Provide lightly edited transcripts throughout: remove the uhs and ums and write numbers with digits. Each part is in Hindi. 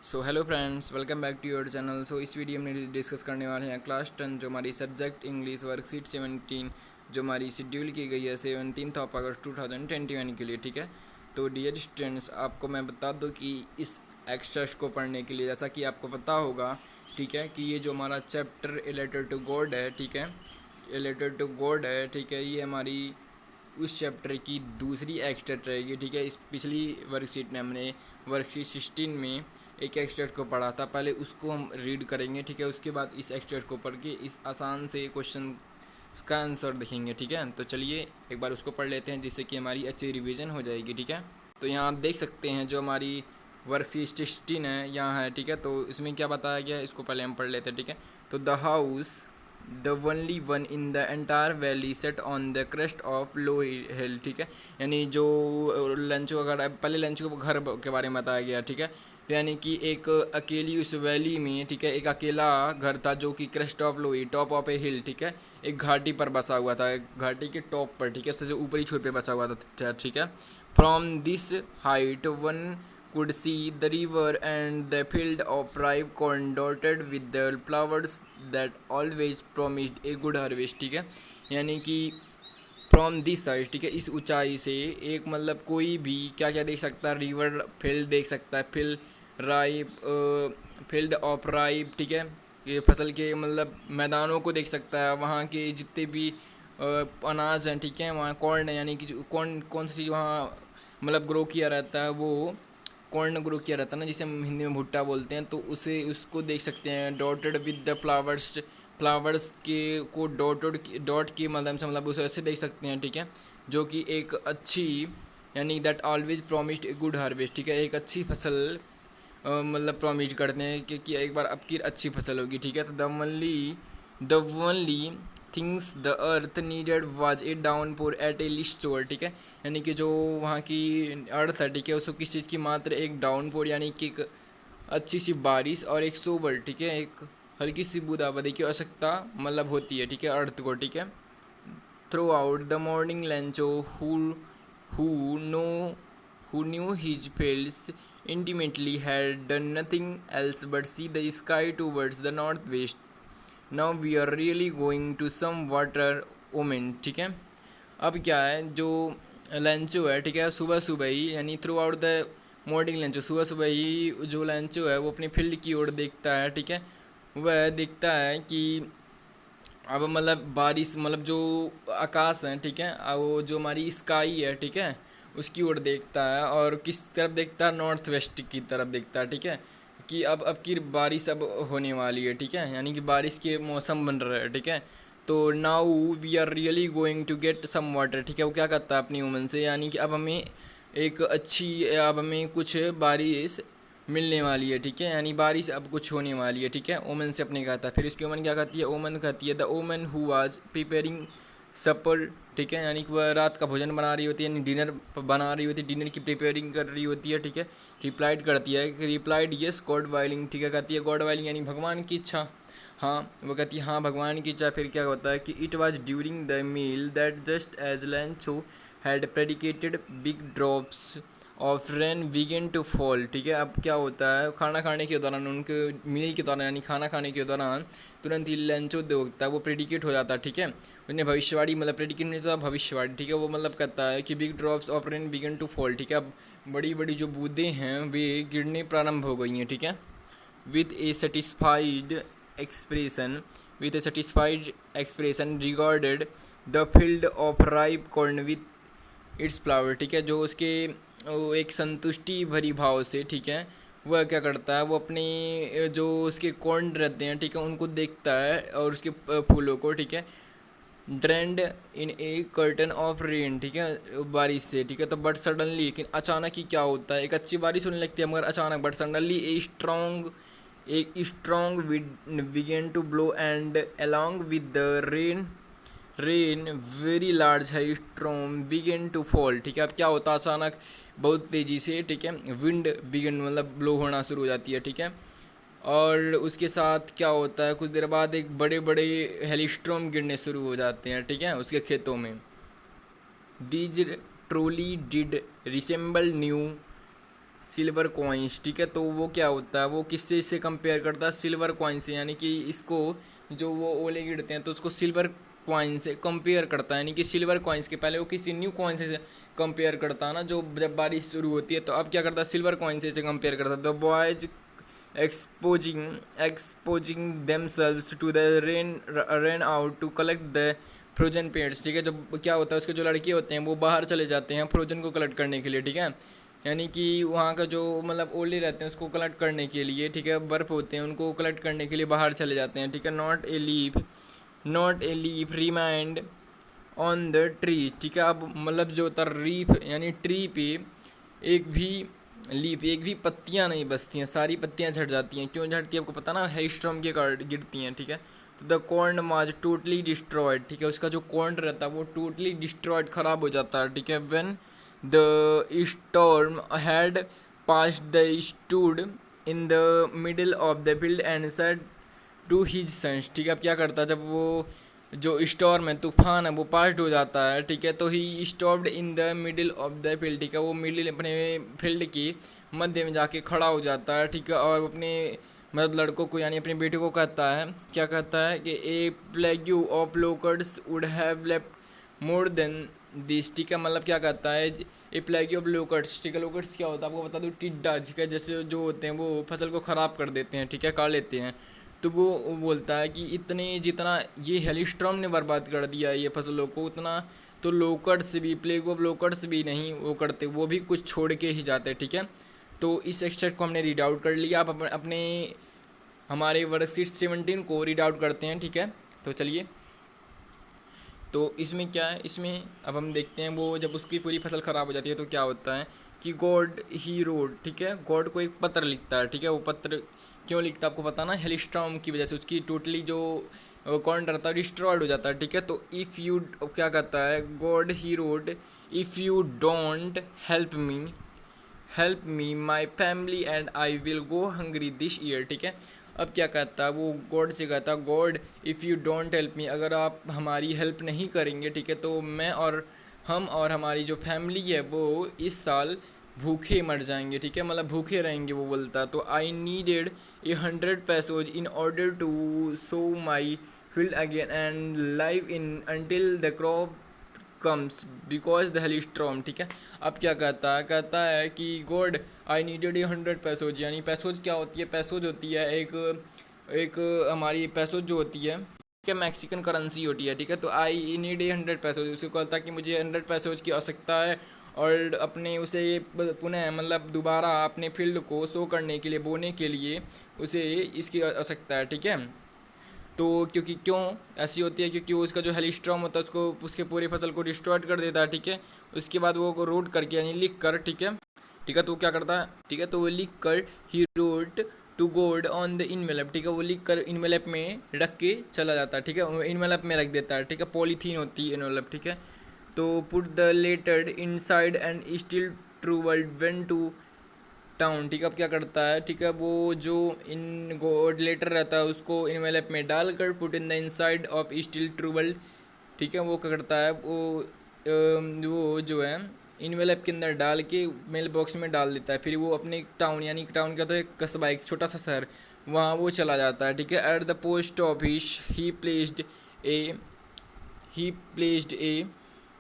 So hello friends, welcome back to your channel. So इस वीडियो में डिस्कस करने वाले हैं क्लास 10 जो हमारी सब्जेक्ट इंग्लिश वर्कशीट 17 जो हमारी शेड्यूल की गई है 17 अगस्त 2021 के लिए। ठीक है, तो डियर स्टूडेंट्स, आपको मैं बता दूं कि इस एक्सरसाइज को पढ़ने के लिए, जैसा कि आपको पता होगा, ठीक है, कि ये जो हमारा chapter a letter to God है, ठीक है, ए लेटर टू गॉड है, ठीक है, ये हमारी उस चैप्टर की दूसरी एक्सटेट रहेगी। ठीक है, इस पिछली वर्कशीट में हमने वर्कशीट 16 में एक एक्सटेट को पढ़ा था, पहले उसको हम रीड करेंगे। ठीक है, उसके बाद इस एक्सटेट को पढ़ के इस आसान से क्वेश्चन इसका आंसर देखेंगे। ठीक है, तो चलिए एक बार उसको पढ़ लेते हैं जिससे कि हमारी अच्छी रिवीजन हो जाएगी। ठीक है, तो यहाँ आप देख सकते हैं जो हमारी वर्कशीट 16 है यहाँ है। ठीक है, तो इसमें क्या बताया गया है इसको पहले हम पढ़ लेते हैं। ठीक है, तो the house the only one in the entire valley set on the crest of low hill. ठीक है, यानी जो लंच वगैरह पहले लंच को घर के बारे में बताया गया। ठीक है, तो यानी कि एक अकेली उस वैली में, ठीक है, एक अकेला घर था जो कि क्रेस्ट ऑफ लोई, टॉप ऑफ ए हिल, ठीक है, एक घाटी पर बसा हुआ था, एक घाटी के टॉप पर, ठीक है, सबसे ऊपरी छोर पे बसा हुआ था। ठीक है, from this height one could see the river and the field of ripe corn dotted with the flowers that always promised a good harvest। ठीक है, यानी कि फ्रॉम दिस साइड, ठीक है, इस ऊंचाई से एक मतलब कोई भी क्या क्या देख सकता है, रिवर फील्ड देख सकता है, फील्ड ऑफ राइप, ठीक है, ये फसल के मतलब मैदानों को देख सकता है, वहाँ के जितने भी अनाज हैं, ठीक है, वहाँ कॉर्न है, यानी कि कौन कौन सी चीज़ वहाँ मतलब ग्रो किया रहता है, वो कॉर्न ग्रो किया रहता है ना, जिसे हम हिंदी में भुट्टा बोलते हैं, तो उसे उसको देख सकते हैं। Dotted with the flowers, flowers के को डॉट के माध्यम से मतलब उसे ऐसे देख सकते हैं। ठीक है, जो कि एक अच्छी, यानी that always promised a good harvest. ठीक है, एक अच्छी फसल मतलब प्रॉमिस करते हैं कि एक बार आपकी अच्छी फसल होगी। ठीक है, तो the only things the earth needed was a downpour at a least shower. ठीक है, यानी कि जो वहाँ की अर्थ है, ठीक है, उसको किस चीज़ की मात्र एक डाउन पोर, यानी कि एक अच्छी सी बारिश और एक सोबर, ठीक है, एक हल्की सी बूंदाबांदी की आवश्यकता मतलब होती है। ठीक है, अर्थ को। ठीक है, through out the morning लंचो who know who knew his fields intimately had done nothing else but see the sky towards the northwest. Now we are really going to some water omen। ठीक है, अब क्या है, जो लंचो है, ठीक है, सुबह सुबह ही, यानी थ्रू आउट द मॉर्निंग लंचो, सुबह सुबह ही जो लंचो है वो अपने फील्ड की ओर देखता है। ठीक है, वह देखता है कि अब मतलब बारिश मतलब जो आकाश है, ठीक है, वो जो हमारी स्काई है, ठीक है, उसकी ओर देखता है, और किस तरफ देखता है, नॉर्थ वेस्ट की तरफ देखता है। ठीक है, कि अब की बारिश अब होने वाली है। ठीक है, यानी कि बारिश के मौसम बन रहा है। ठीक है, तो now we are really going to get some water. ठीक है, वो क्या करता है अपनी उमन से, यानी कि अब हमें एक अच्छी, अब हमें कुछ बारिश मिलने वाली है। ठीक है, यानी बारिश अब कुछ होने वाली है। ठीक है, ओमन से अपने कहता है। फिर उसकी ओमन क्या कहती है, ओमन कहती है द ओमन हु वाज प्रिपेयरिंग सपर। ठीक है, यानी कि वह रात का भोजन बना रही होती है, यानी डिनर बना रही होती है, डिनर की प्रिपेयरिंग कर रही होती है। ठीक है, रिप्लाइड करती है, रिप्लाइड यस गॉड वाइलिंग। ठीक है, कहती है गॉड वाइलिंग यानी भगवान की इच्छा। हाँ, वो कहती है हाँ भगवान की इच्छा। फिर क्या होता है कि it was during the meal that just as Lencho had predicted big drops of rain begin to fall. ठीक है, अब क्या होता है, खाना खाने के दौरान, उनके मील के दौरान, यानी खाना खाने के दौरान तुरंत ही लंचो जो होता है वो प्रेडिकेट हो जाता है। ठीक है, उन्हें भविष्यवाणी मतलब प्रेडिकेट नहीं होता, भविष्यवाणी। ठीक है, वो मतलब कहता है कि big drops of rain begin to fall. ठीक है, अब बड़ी बड़ी जो बूंदें हैं वे गिरने प्रारंभ हो गई हैं। ठीक है, with a satisfied expression with a satisfied expression regarded the field of ripe corn with its flower। ठीक है, जो उसके वो एक संतुष्टि भरी भाव से, ठीक है, वह क्या करता है, वो अपने जो उसके कॉर्न रहते हैं, ठीक है, उनको देखता है और उसके फूलों को, ठीक है, drained in A curtain of rain. ठीक है, बारिश से। ठीक है, तो बट सडनली, लेकिन अचानक ही क्या होता है, एक अच्छी बारिश होने लगती है मगर अचानक, बट सडनली एक strong wind began to blow and along with the rain very large hail storm begin to fall. ठीक है, अब क्या होता है, अचानक बहुत तेज़ी से, ठीक है, विंड बिगन मतलब ब्लो होना शुरू हो जाती है। ठीक है, और उसके साथ क्या होता है, कुछ देर बाद एक बड़े बड़े हेलिस्ट्रॉम गिरने शुरू हो जाते हैं। ठीक है, उसके खेतों में। These truly did resemble new silver coins, ठीक है। तो वो क्या होता है, वो किससे से कंपेयर करता है, सिल्वर कॉइन से, यानी कि इसको जो वो ओले गिरते हैं तो उसको सिल्वर कॉइन से कंपेयर करता है, यानी कि सिल्वर कॉइन्स के पहले वो किसी न्यू कॉइन से कंपेयर करता है ना, जो जब बारिश शुरू होती है तो अब क्या करता है, सिल्वर कॉइन से कंपेयर करता है। The boys exposing themselves to the rain out to collect the frozen pearls, ठीक है। जब क्या होता है, उसके जो लड़के होते हैं वो बाहर चले जाते हैं फ्रोजन को कलेक्ट करने के लिए, ठीक है। यानी कि वहाँ का जो मतलब ओले रहते हैं उसको कलेक्ट करने के लिए, ठीक है, बर्फ़ होते हैं उनको कलेक्ट करने के लिए बाहर चले जाते हैं, ठीक है। Not a leaf remind on the tree, ठीक है। अब मतलब जो होता है रीफ यानी ट्री पे एक भी लीफ, एक भी पत्तियां नहीं बचती हैं, सारी पत्तियां झड़ जाती हैं। क्यों झड़ती है आपको पता ना, हेलस्टॉर्म के कारण गिरती हैं, ठीक है। तो the corn was totally destroyed, ठीक है, उसका जो कॉर्न रहता है वो टोटली डिस्ट्रॉयड, ख़राब हो जाता है, ठीक है। When the storm had passed the stood in the middle of the field and said to his sons, ठीक है। अब क्या करता है, जब वो जो स्टॉर्म है, तूफान है, वो पास्ड हो जाता है, ठीक है, तो he stopped in the middle of the field, ठीक है, वो मिडिल अपने फील्ड की मध्य में जाके खड़ा हो जाता है, ठीक है। और अपने मतलब लड़कों को यानी अपने बेटे को कहता है, क्या कहता है कि a plague of locusts would have left more than this, ठीक है। मतलब क्या कहता है, ए प्लेग्यू ऑफ लोकर्स, ठीक है। लोकर्स क्या होता है आपको बता दूँ, टिड्डा, ठीक है, जैसे जो होते हैं वो फसल को ख़राब कर देते हैं, ठीक है, काट लेते हैं। तो वो बोलता है कि इतने जितना ये हेलिस्ट्रॉम ने बर्बाद कर दिया ये फसलों को, उतना तो लोकर्स भी, प्लेग ऑफ लोकर्स भी नहीं वो करते, वो भी कुछ छोड़ के ही जाते, ठीक है। तो इस एक्सट्रैक्ट को हमने रीड आउट कर लिया। आप अपने हमारे वर्कशीट 17 को रीड आउट करते हैं, ठीक है। तो चलिए, तो इसमें क्या है, इसमें अब हम देखते हैं वो जब उसकी पूरी फसल ख़राब हो जाती है तो क्या होता है कि गॉड ही रोड, ठीक है, गॉड को एक पत्र लिखता है, ठीक है। वो पत्र क्यों लिखता है आपको पता ना, हेलिस्ट्रॉम की वजह से उसकी टोटली जो कॉर्न रहता है डिस्ट्रॉयड हो जाता है, ठीक है। तो इफ़ यू, क्या कहता है, God he road, if you don't help me my family and I will go hungry this year, ठीक है। अब क्या कहता है वो, गॉड से कहता है, God if you don't help me, अगर आप हमारी हेल्प नहीं करेंगे, ठीक है, तो मैं और हम और हमारी जो फैमिली है वो इस साल भूखे मर जाएंगे, ठीक है, मतलब भूखे रहेंगे वो बोलता। तो I needed 100 pesos in order to sow my field again and live in until the crop comes because the hailstorm, ठीक है। अब क्या कहता है कि गॉड आई नीडेड 100 पैसोज, यानी पैसोज क्या होती है, पैसोज होती है एक एक हमारी पैसोज जो होती है, ठीक है, मैक्सिकन करेंसी होती है, ठीक है। तो आई नीड 100 पैसोज, उसको कहता है कि मुझे 100 पैसोज की आवश्यकता है, और अपने उसे पुनः मतलब दोबारा अपने फील्ड को शो करने के लिए, बोने के लिए उसे इसकी आवश्यकता है, ठीक है। तो क्योंकि क्यों ऐसी होती है, क्योंकि वो उसका जो हेलिस्ट्रॉम होता है उसको उसके पूरी फसल को डिस्ट्रॉयड कर देता है, ठीक है। उसके बाद वो रोड करके यानी लिख कर, ठीक है, ठीक है, तो क्या करता है, ठीक है, तो वो लिख कर ही रोड टू गोड ऑन द इनवेलप, ठीक है, वो लिख कर इनवेलप में रख के चला जाता है, ठीक है, इनवेलप में रख देता है, ठीक है, पॉलीथीन होती है इनवेलप, ठीक है। तो put the letter inside and still true world went to town, ठीक है। अब क्या करता है, ठीक है, वो जो इन गोड लेटर रहता है उसको इनवेलप में डालकर put in the inside of steel trouble, ठीक है, वो क्या करता है वो जो है इनवेलप के अंदर डाल के मेल बॉक्स में डाल देता है। फिर वो अपने टाउन, यानी टाउन का तो एक कस्बा, एक छोटा सा शहर, वहाँ वो चला जाता है, ठीक है। At the post office a he placed a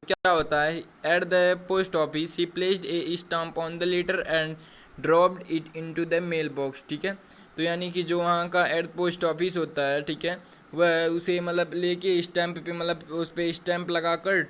क्या होता है, at the post office he placed a stamp on the letter and dropped it into the mail box, ठीक है। तो यानी कि जो वहाँ का एट पोस्ट ऑफिस होता है, ठीक है, वह उसे मतलब लेके स्टैम्प पे, मतलब उस पर स्टैम्प लगा कर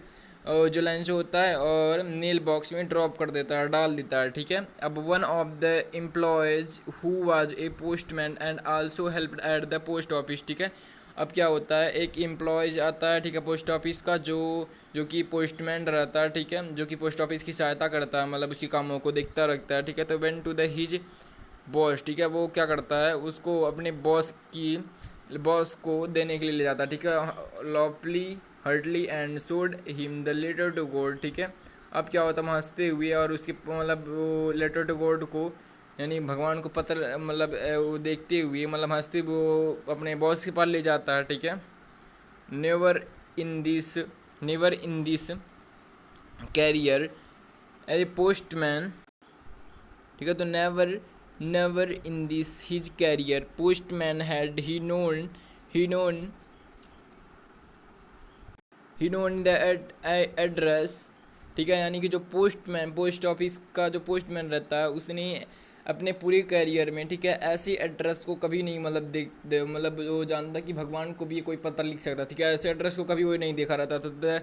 जो लंच होता है और मेल बॉक्स में ड्रॉप कर देता है, डाल देता है, ठीक है। अब one of the employees who was a postman and also helped eight the post office, ठीक है। अब क्या होता है, एक एम्प्लॉयज़ आता है, ठीक है, पोस्ट ऑफिस का, जो जो कि पोस्टमैन रहता है, ठीक है, जो कि पोस्ट ऑफिस की सहायता करता है, मतलब उसकी कामों को देखता रखता है, ठीक है। तो went to the his boss, ठीक है, वो क्या करता है, उसको अपने बॉस को देने के लिए ले जाता है, ठीक है, लॉपली heartily and showed him the letter to God, ठीक है। अब क्या होता है, हम हंसते हुए और उसके मतलब वो लेटर टू गॉड को यानी भगवान को पत्र मतलब वो देखते हुए, मतलब हंसते वो अपने बॉस के पास ले जाता है, ठीक है। Never in this never in this career a postman ठीक है। तो never never in this his career postman had he known he known the address. ठीक है, यानी कि जो पोस्ट ऑफिस का जो पोस्टमैन रहता है उसने अपने पूरे करियर में, ठीक है, ऐसे एड्रेस को कभी नहीं मतलब मतलब वो जानता कि भगवान को भी कोई पत्र लिख सकता, ठीक है, ऐसे एड्रेस को कभी वो नहीं देखा रहता। तो the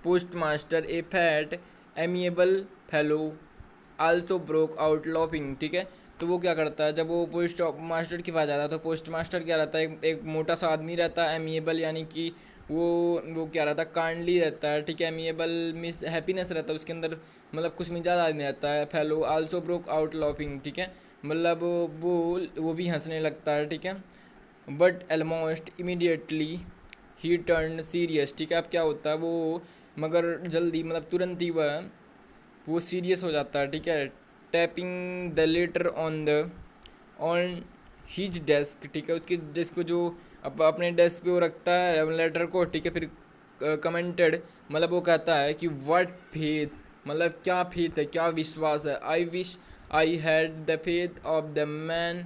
post master a fat amiable fellow also broke out laughing. ठीक है, तो वो क्या करता है, जब वो पोस्ट मास्टर के पास जाता है तो पोस्ट मास्टर क्या रहता है, एक मोटा सा आदमी रहता है, एमिएबल यानी कि वो क्या रहता है, काइंडली रहता है। ठीक है, एमिएबल मिस हैप्पीनेस रहता है उसके अंदर, मतलब कुछ मिजाज आदमी रहता है। Fellow also broke out laughing. ठीक है, मतलब वो भी हंसने लगता है। ठीक है, but almost immediately he turn serious. ठीक है, अब क्या होता है वो, मगर जल्दी मतलब तुरंत ही वो सीरियस हो जाता है। ठीक है, tapping the later on his desk. ठीक है, उसके डेस्क को जो अपने डेस्क पे वो रखता है लेटर को। ठीक है, फिर कमेंटेड मतलब वो कहता है कि व्हाट फेथ, मतलब क्या फेथ है, क्या विश्वास है। I wish I had the faith of the man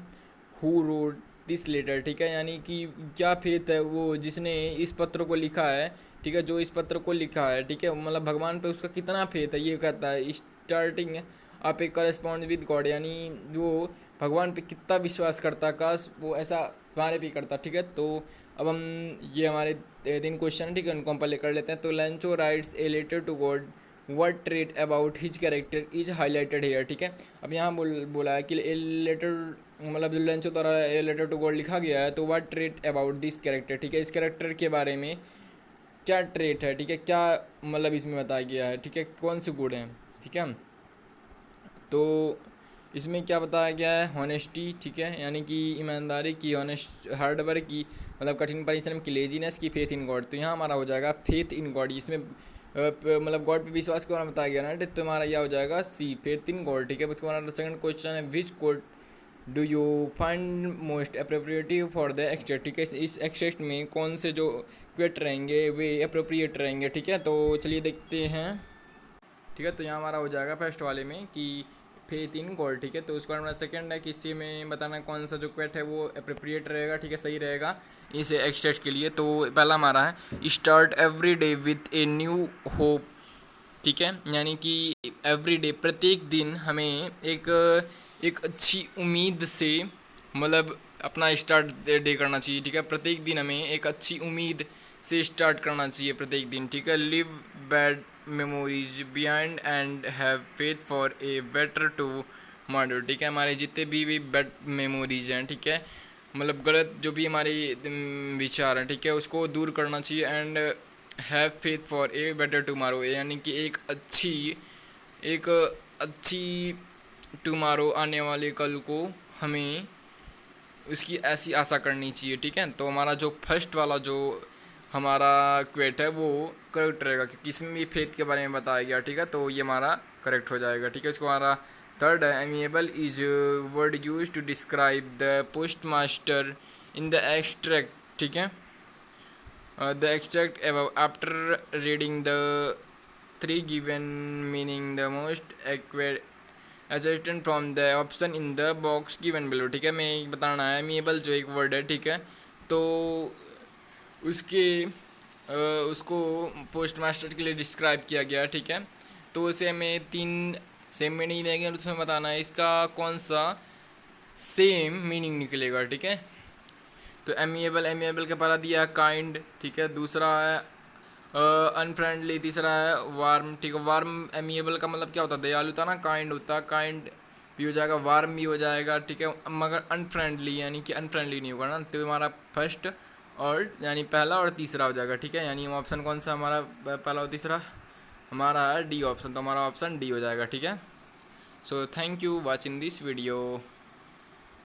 who wrote this letter. ठीक है, यानी कि क्या फेथ है वो जिसने इस पत्र को लिखा है। ठीक है, जो इस पत्र को लिखा है। ठीक है, मतलब भगवान पे उसका कितना फेथ है, ये कहता है। स्टार्टिंग आप एक करस्पॉन्ड विद गॉड, यानी वो भगवान पे कितना विश्वास करता, काश वो ऐसा हमारे भी करता। ठीक है, तो अब हम ये हमारे 3 क्वेश्चन, ठीक है, उनको हम पहले कर लेते हैं। तो Lencho writes a letter to God, what trait about his character is highlighted here. ठीक है, अब यहाँ बोला है कि ए लेटर, मतलब जो लेंचो द्वारा ए लेटर टू गॉड लिखा गया है, तो what trait about this character. ठीक है, इस कैरेक्टर के बारे में क्या ट्रेट है, ठीक है, क्या मतलब इसमें बताया गया है। ठीक है, कौन से गुण हैं। ठीक है, तो इसमें क्या बताया गया है, हॉनेस्टी। ठीक है, यानी कि ईमानदारी की, हॉनेस्ट हार्डवर्क की, मतलब कठिन परिश्रम की, लेजीनेस की, फेथ इन गॉड। तो यहाँ हमारा हो जाएगा फेथ इन गॉड। इसमें मतलब गॉड पे विश्वास के बारे में बताया गया ना, तो हमारा यह हो जाएगा सी, फेथ इन गॉड। ठीक है, उसके बाद सेकंड क्वेश्चन है, which code do you find most appropriative for the extract. ठीक है, इस एक्सटेक्ट में कौन से जो क्वेट रहेंगे वे अप्रोप्रिएट रहेंगे। ठीक है, तो चलिए देखते हैं। ठीक है, तो यहाँ हमारा हो जाएगा फर्स्ट वाले में कि फेथ इन गॉड। ठीक है, तो उसके बाद हमारा सेकंड है कि इसी में बताना कौन सा जो क्वेट है वो अप्रोप्रिएट रहेगा। ठीक है, सही रहेगा इस एक्सटेक्ट के लिए। तो पहला हमारा है, start every day with a new hope. ठीक है, यानी कि एवरी डे, प्रत्येक दिन हमें एक अच्छी उम्मीद से मतलब अपना स्टार्ट डे करना चाहिए। ठीक है, प्रत्येक दिन हमें एक अच्छी उम्मीद से स्टार्ट करना चाहिए प्रत्येक दिन। ठीक है, live bad memories behind and have faith for a better tomorrow. ठीक है, हमारे जितने भी बैड मेमोरीज हैं, ठीक है, मतलब गलत जो भी हमारे विचार हैं, ठीक है, उसको दूर करना चाहिए। And have faith for a better tomorrow, यानी कि एक अच्छी टुमारो, आने वाले कल को हमें उसकी ऐसी आशा करनी चाहिए। ठीक है, तो हमारा जो फर्स्ट वाला जो हमारा क्वेट है वो करेक्ट रहेगा, क्योंकि इसमें भी फेथ के बारे में बताया गया। ठीक है, तो ये हमारा करेक्ट हो जाएगा। ठीक है, इसको हमारा थर्ड है, amiable is word use to describe the post master in the extract. ठीक है, the extract after reading the 3 given meaning the most accurate ascertain from the option in the box given below। ठीक है, मैं बताना है एमिएबल जो एक वर्ड है। ठीक है, तो उसके उसको पोस्ट मास्टर के लिए डिस्क्राइब किया गया। ठीक है, तो उसे हमें 3 सेम मीनिंग देंगे और उसमें बताना है इसका कौन सा सेम मीनिंग निकलेगा। ठीक है, तो एमिएबल का पहला दिया काइंड। ठीक है, दूसरा है अनफ्रेंडली, तीसरा है वार्म। ठीक है, वार्म एमिएबल का मतलब क्या होता है, दयालु था ना, काइंड होता, काइंड भी हो जाएगा, वार्म भी हो जाएगा। ठीक है, मगर अनफ्रेंडली यानी कि अनफ्रेंडली नहीं होगा ना, तो हमारा फर्स्ट और यानी पहला और तीसरा हो जाएगा। ठीक है, यानी ऑप्शन कौन सा हमारा पहला और तीसरा, हमारा है डी ऑप्शन, तो हमारा ऑप्शन डी हो जाएगा। ठीक है, so thank you watching this video.